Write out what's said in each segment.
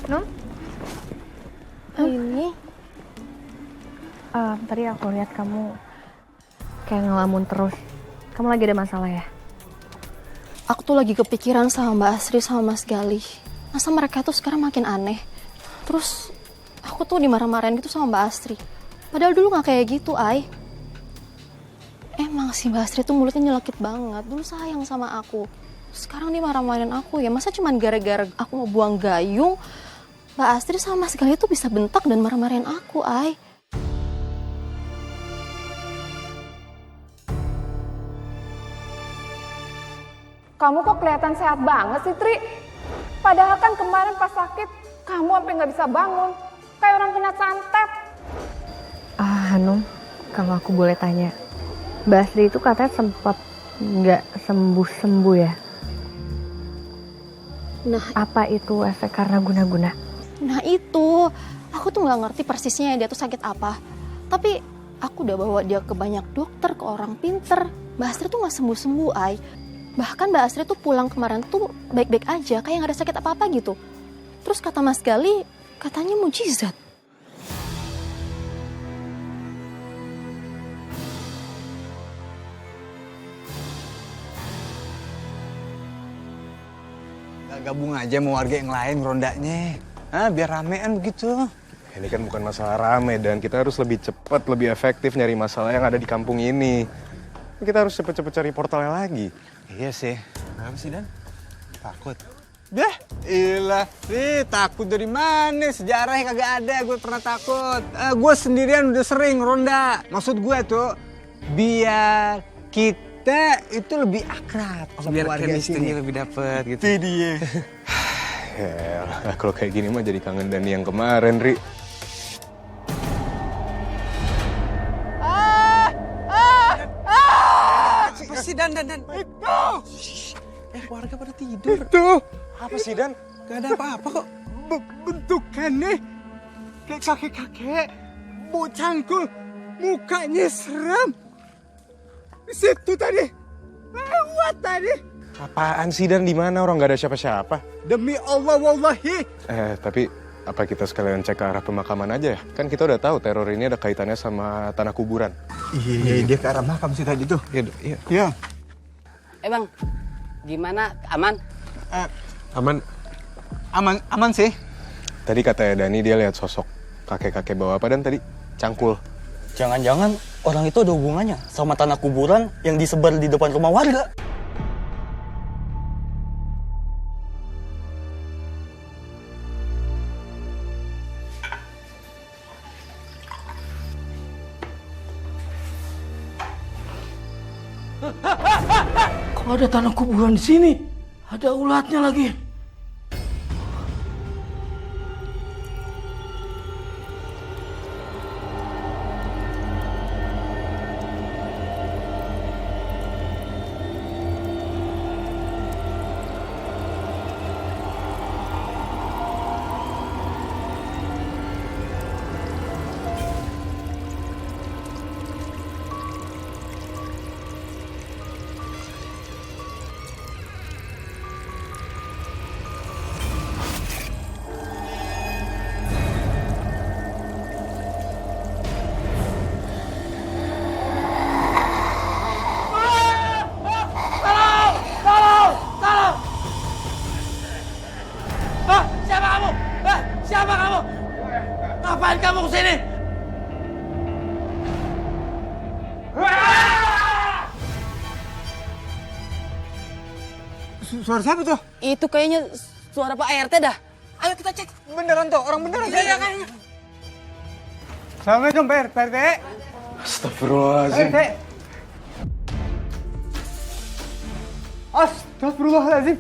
Nung? Ini Tadi aku lihat kamu kayak ngelamun terus. Kamu lagi ada masalah ya? aku tuh lagi kepikiran sama Mbak Asri sama Mas Galih. Masa mereka tuh sekarang makin aneh. Terus aku tuh dimarah-marahin gitu sama Mbak Asri. Padahal dulu gak kayak gitu, Ay. Emang sih Mbak Asri tuh mulutnya nyelekit banget. Dulu sayang sama aku. Sekarang dia marah-marahin aku ya. Masa cuman gara-gara aku mau buang gayung, Mbak Astri sama Mas Galih tuh bisa bentak dan marah-marahin aku, Ay. Kamu kok kelihatan sehat banget sih, Tri? Padahal kan kemarin pas sakit, kamu sampai nggak bisa bangun. Kayak orang kena santet. Hanum, kalau aku boleh tanya. Mbak Asri itu katanya sempat nggak sembuh-sembuh ya? Nah, Apa itu efek karena guna-guna? Nah itu, aku tuh nggak ngerti persisnya dia tuh sakit apa. Tapi aku udah bawa dia ke banyak dokter, ke orang pinter. Mbak Astri tuh nggak sembuh-sembuh, Ay. Bahkan Mbak Astri tuh pulang kemarin tuh baik-baik aja, kayak nggak ada sakit apa-apa gitu. Terus kata Mas Gali, katanya mujizat. Gabung aja mau warga yang lain rondanya. Biar ramean begitu. Ini kan bukan masalah rame dan kita harus lebih cepat, lebih efektif nyari masalah yang ada di kampung ini. Kita harus cepet-cepet cari portalnya lagi. Iya sih. Kenapa sih, Dan? Takut? Dah, ilah. Nih, takut dari mana? Sejarahnya kagak ada, gue pernah takut. Gue sendirian udah sering ronda. Maksud gue tuh, biar kita itu lebih akrab. Biar chemistry lebih dapet gitu. Itu dia. Ya, kalau kayak gini mah jadi kangen Dani yang kemarin, Ri. Apa sih Dan? Itu! Warga pada tidur. Itu! Apa sih, Dan? Gak ada apa-apa kok. Bentukannya kayak kakek-kakek. Bau cangkul. Mukanya serem. Di situ tadi. Lewat tadi. Apaan sih, Dan? Di mana orang nggak ada siapa-siapa? Demi Allah, wallahi. Tapi apa kita sekalian cek ke arah pemakaman aja ya? Kan kita udah tahu teror ini ada kaitannya sama tanah kuburan. Iya, dia ke arah makam sih tadi tuh. Iya. Iya. Bang, gimana? Aman? Aman Sih. Tadi katanya Dani dia lihat sosok kakek-kakek bawa apa Dan tadi? Cangkul. Jangan-jangan orang itu ada hubungannya sama tanah kuburan yang disebar di depan rumah warga. Kok ada tanah kuburan di sini? Ada ulatnya lagi. Siapa kamu? Ngapain kamu kesini? Suara siapa tuh? Itu kayaknya suara Pak RT dah. Ayo kita cek. Beneran tuh, orang beneran. Iya, kayaknya. Assalamualaikum, Pak RT. Astagfirullahaladzim. RT. Astagfirullahaladzim.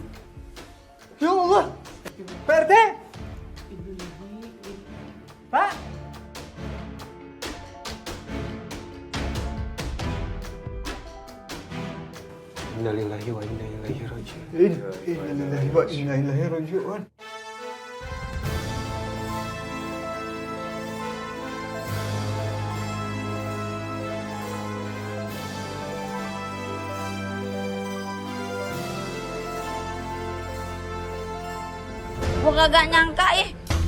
Ya Allah. Pak RT. Pak. Innalillahi wa inna ilaihi raji'un. Innalillahi wa inna ilaihi raji'un. Gua kagak nyangka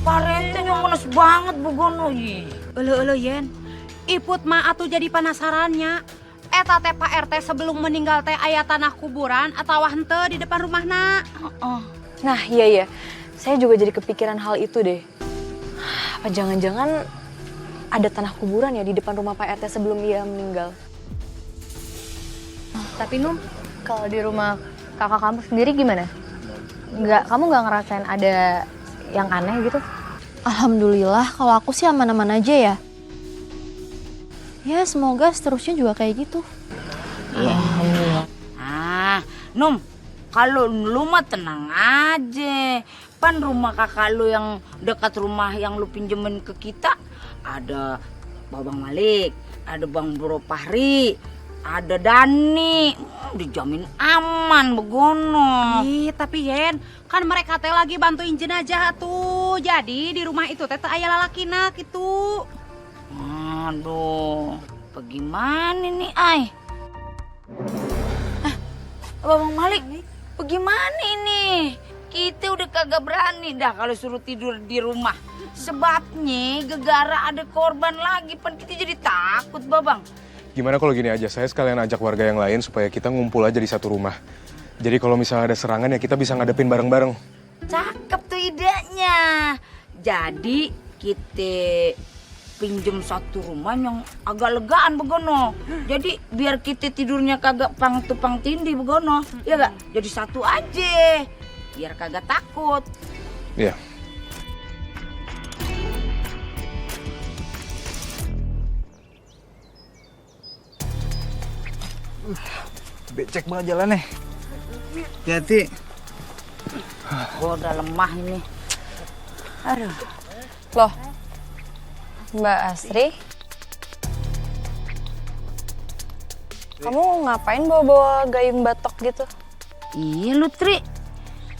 Pak RT yang males banget begono. Elo Yen, iput mah atuh jadi penasarannya. Eta teh Pak RT sebelum meninggal teh aya tanah kuburan atau hente di depan rumahna? Nah iya, saya juga jadi kepikiran hal itu deh. Apa jangan-jangan ada tanah kuburan ya di depan rumah Pak RT sebelum dia meninggal? Tapi Num, kalau di rumah kakak kamu sendiri gimana? Kamu nggak ngerasain ada yang aneh gitu? Alhamdulillah kalau aku sih aman-aman aja ya. Ya semoga seterusnya juga kayak gitu. Alhamdulillah. Num, kalau lu mah tenang aja. Pan rumah kakak lu yang dekat rumah yang lu pinjemin ke kita ada Babang Malik, ada Bang Bro Fahri, ada Dani. Dijamin aman begono. Ih, tapi Yen, kan mereka teh lagi bantuin jenazah tuh. Jadi di rumah itu teh aya lalakina gitu. Aduh, bagaimana nih, Ay? Babang Malik, bagaimana ini? Kita udah kagak berani dah kalau suruh tidur di rumah. Sebabnya gegara ada korban lagi, pan kita jadi takut, Babang. Gimana kalau gini aja, saya sekalian ajak warga yang lain supaya kita ngumpul aja di satu rumah. Jadi kalau misalnya ada serangan ya kita bisa ngadepin bareng-bareng. Cakep tuh idenya. Jadi kita pinjem satu rumah yang agak legaan begono. Jadi biar kita tidurnya kagak pang tupang tindih begono. Ya gak? Jadi satu aja. Biar kagak takut. Iya. Becek banget jalannya. Hati-hati. Gua udah lemah ini. Aduh. Loh, Mbak Asri? Kamu ngapain bawa-bawa gayung batok gitu? Iya lu Tri.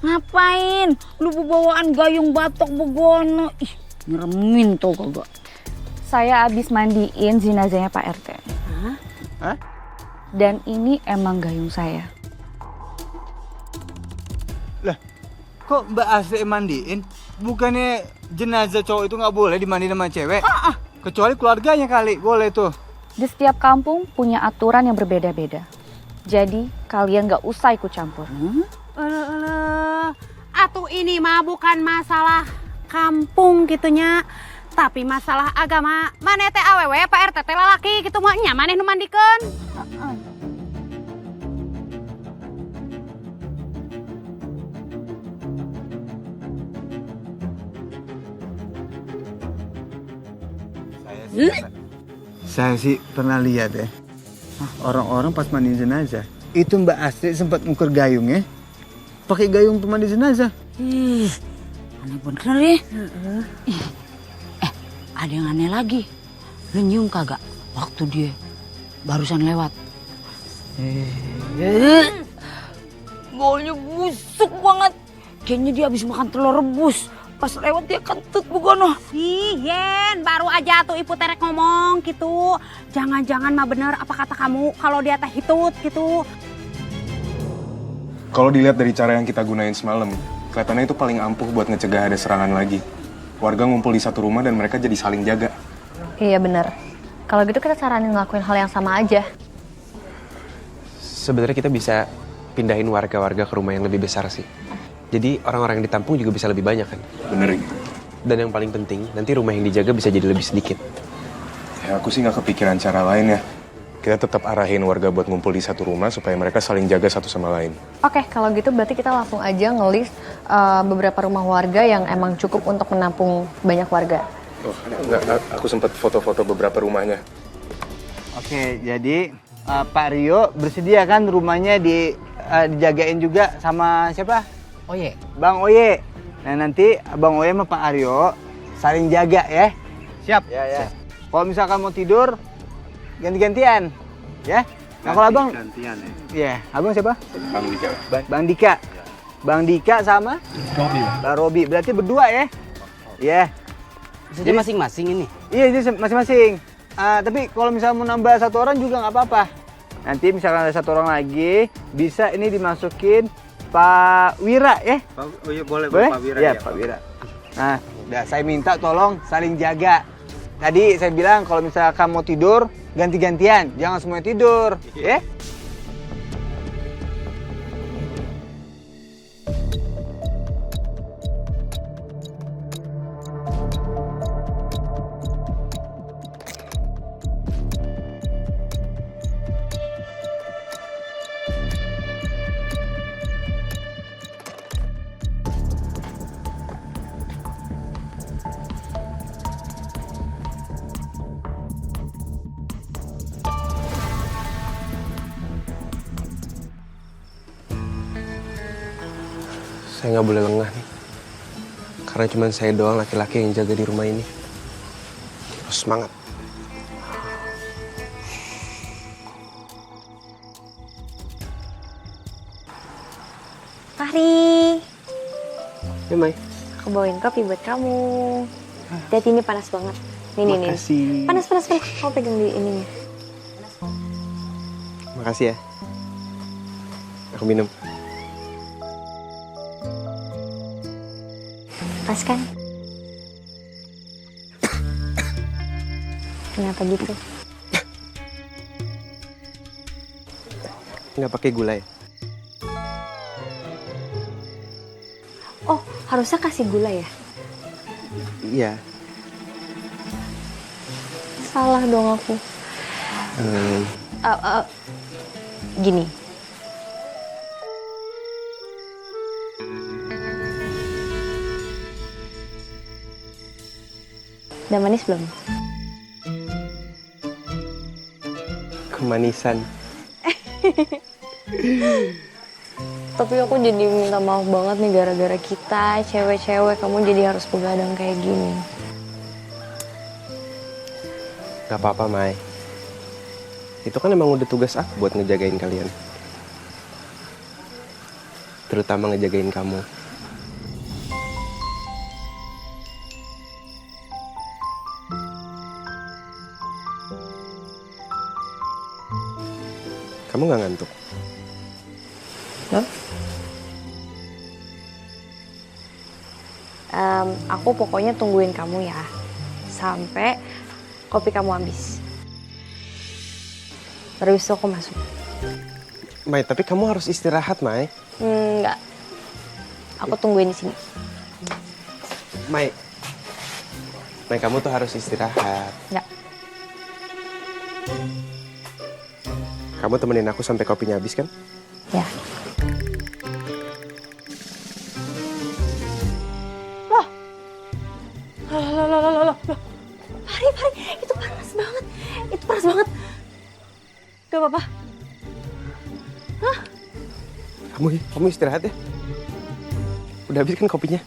Ngapain? Lu bawaan gayung batok begono. Ih, ngeremin tuh kagak. Saya abis mandiin jenazahnya Pak RT. Hah? Dan ini emang gayung saya. Lah, kok Mbak Asri mandiin? Bukannya jenazah cowok itu nggak boleh dimandiin sama cewek? Kecuali keluarganya kali, boleh tuh. Di setiap kampung punya aturan yang berbeda-beda. Jadi kalian gak usah ikut campur. Atuh ini mah bukan masalah kampung gitunya. Tapi masalah agama. Maneh teh awewe Pak RT teh lalaki gitu mah nya maneh nu mandikeun. Saya sih pernah lihat ya, orang-orang pas mandi jenazah, itu Mbak Astrid sempat ngukur gayungnya, pakai gayung pemandi jenazah. Aneh bener ya. Ada yang aneh lagi. Lu nyium kagak waktu dia barusan lewat? Baunya busuk banget. Kayaknya dia habis makan telur rebus. Pas lewat dia kentut begono. Ih, Yen, baru aja tuh ibu terek ngomong gitu. Jangan-jangan mah bener apa kata kamu kalau dia teh hitut gitu. Kalau dilihat dari cara yang kita gunain semalam, kelihatannya itu paling ampuh buat ngecegah ada serangan lagi. Warga ngumpul di satu rumah dan mereka jadi saling jaga. Iya bener. Kalau gitu kita saranin ngelakuin hal yang sama aja. Sebenarnya kita bisa pindahin warga-warga ke rumah yang lebih besar sih. Jadi orang-orang yang ditampung juga bisa lebih banyak kan? Bener gitu. Dan yang paling penting, nanti rumah yang dijaga bisa jadi lebih sedikit. Ya aku sih nggak kepikiran cara lain ya. Kita tetap arahin warga buat ngumpul di satu rumah supaya mereka saling jaga satu sama lain. Oke, kalau gitu berarti kita langsung aja ngelis beberapa rumah warga yang emang cukup untuk menampung banyak warga. Oh, enggak, aku sempat foto-foto beberapa rumahnya. Oke, jadi Pak Rio bersedia kan rumahnya dijagain juga sama siapa? Oye. Bang Oye. Nah nanti Bang Oye sama Pak Aryo saling jaga ya. Siap? Ya. Kalau misalkan mau tidur, ganti-gantian. Ya? Nah kalau abang? Gantian ya. Iya. Abang siapa? Bang Dika. Bang Dika. Bang Dika sama? Robi. Bang Robi. Berarti berdua ya? Iya. Jadi masing-masing ini? Iya, jadi masing-masing. Tapi kalau misalnya mau nambah satu orang juga nggak apa-apa. Nanti misalkan ada satu orang lagi, bisa ini dimasukin Pak Wira ya? Oh iya boleh Boleh? Pak Wira Ya, ya. Pak Wira. Nah, udah saya minta tolong saling jaga. Tadi saya bilang kalau misalkan mau tidur, ganti-gantian. Jangan semuanya tidur, ya? Saya nggak boleh lengah nih. Karena cuma saya doang laki-laki yang jaga di rumah ini. Terus semangat. Fahri, Ya, Mai. aku bawain kopi buat kamu. Lihat ini panas banget. Nih. Makasih. Panas. Kamu pegang di ininya. Makasih ya. Aku minum. Pas kan? Kenapa gitu? Nggak pakai gula ya? Oh, harusnya kasih gula ya? Iya. Salah dong aku. Gini. Udah manis belum? Kemanisan. Tapi aku jadi minta maaf banget nih gara-gara kita, cewek-cewek, kamu jadi harus begadang kayak gini. Gak apa-apa, Mai. Itu kan emang udah tugas aku buat ngejagain kalian. Terutama ngejagain kamu. Kamu gak ngantuk? Hah? Aku pokoknya tungguin kamu ya. Sampai kopi kamu habis. Terus aku masuk. Mai, tapi kamu harus istirahat, Mai. Enggak. Aku tungguin di sini. Mai, kamu tuh harus istirahat. Enggak. Kamu temenin aku sampai kopinya habis kan? Ya. Loh. Pari, itu panas banget. Itu panas banget. Gak apa-apa. Hah? Kamu istirahat ya. Udah habis kan kopinya?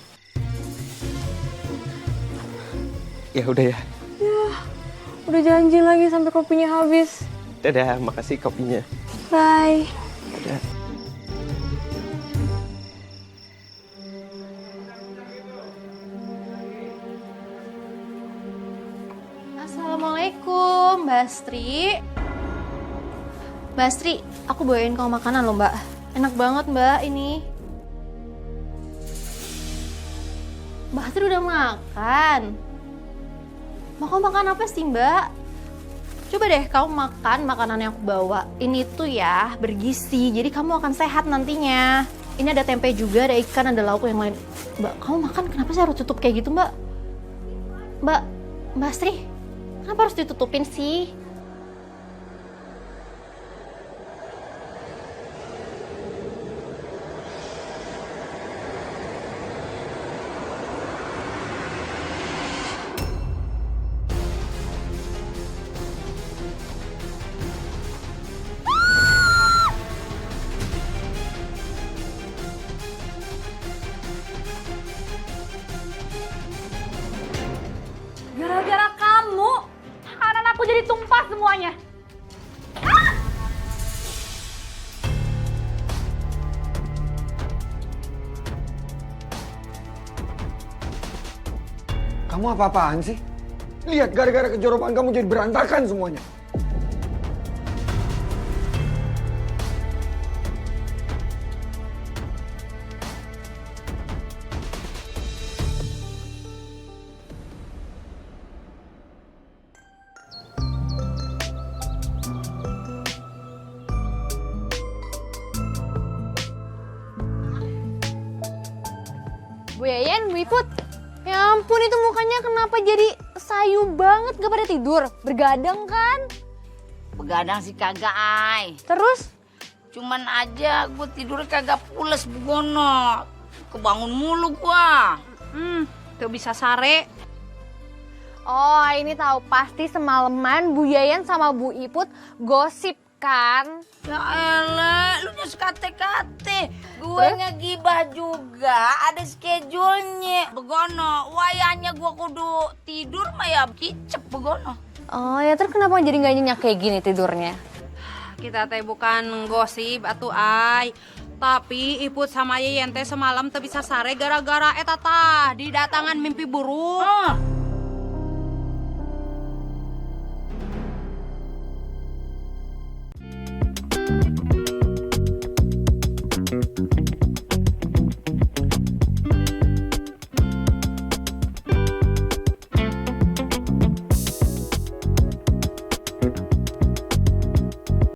Ya udah ya. Ya, udah janji lagi sampai kopinya habis. Dadah, makasih kopinya. Bye. Dadah. Assalamualaikum, Mbak Astri. Mbak Astri, aku bawain kamu makanan loh, Mbak. Enak banget, Mbak, ini. Mbak Astri udah makan. Mau kamu makan apa sih, Mbak? Coba deh kamu makan makanan yang aku bawa. Ini tuh ya bergizi, jadi kamu akan sehat nantinya. Ini ada tempe juga, ada ikan, ada lauk yang lain. Mbak, kamu makan kenapa sih harus tutup kayak gitu, Mbak? Mbak Astri, kenapa harus ditutupin sih? Gara-gara kamu, makanan aku jadi tumpah semuanya. Kamu apa-apaan sih? Lihat, gara-gara kejorokan kamu jadi berantakan semuanya. Iput, ya ampun itu mukanya kenapa jadi sayu banget, gak pada tidur? Bergadang kan? Begadang sih kagak, Ay. Terus? Cuman aja gue tidur kagak pules begono. Kebangun mulu gua. Tuh bisa sare. Oh ini tahu pasti semalaman Bu Yayan sama Bu Iput gosip kan? Ya elah, lu nyus kate-kate. Gue ngegibah juga, ada schedule-nya. Begono, wayahnya gue kudu tidur mah ya kicep begono. Oh ya terus kenapa jadi gak nyenyak kayak gini tidurnya? Kita teh bukan gosip atuh Ay. Tapi Iput sama Yeyen teh semalam teu bisa sare gara-gara eta tah didatangan mimpi buruk.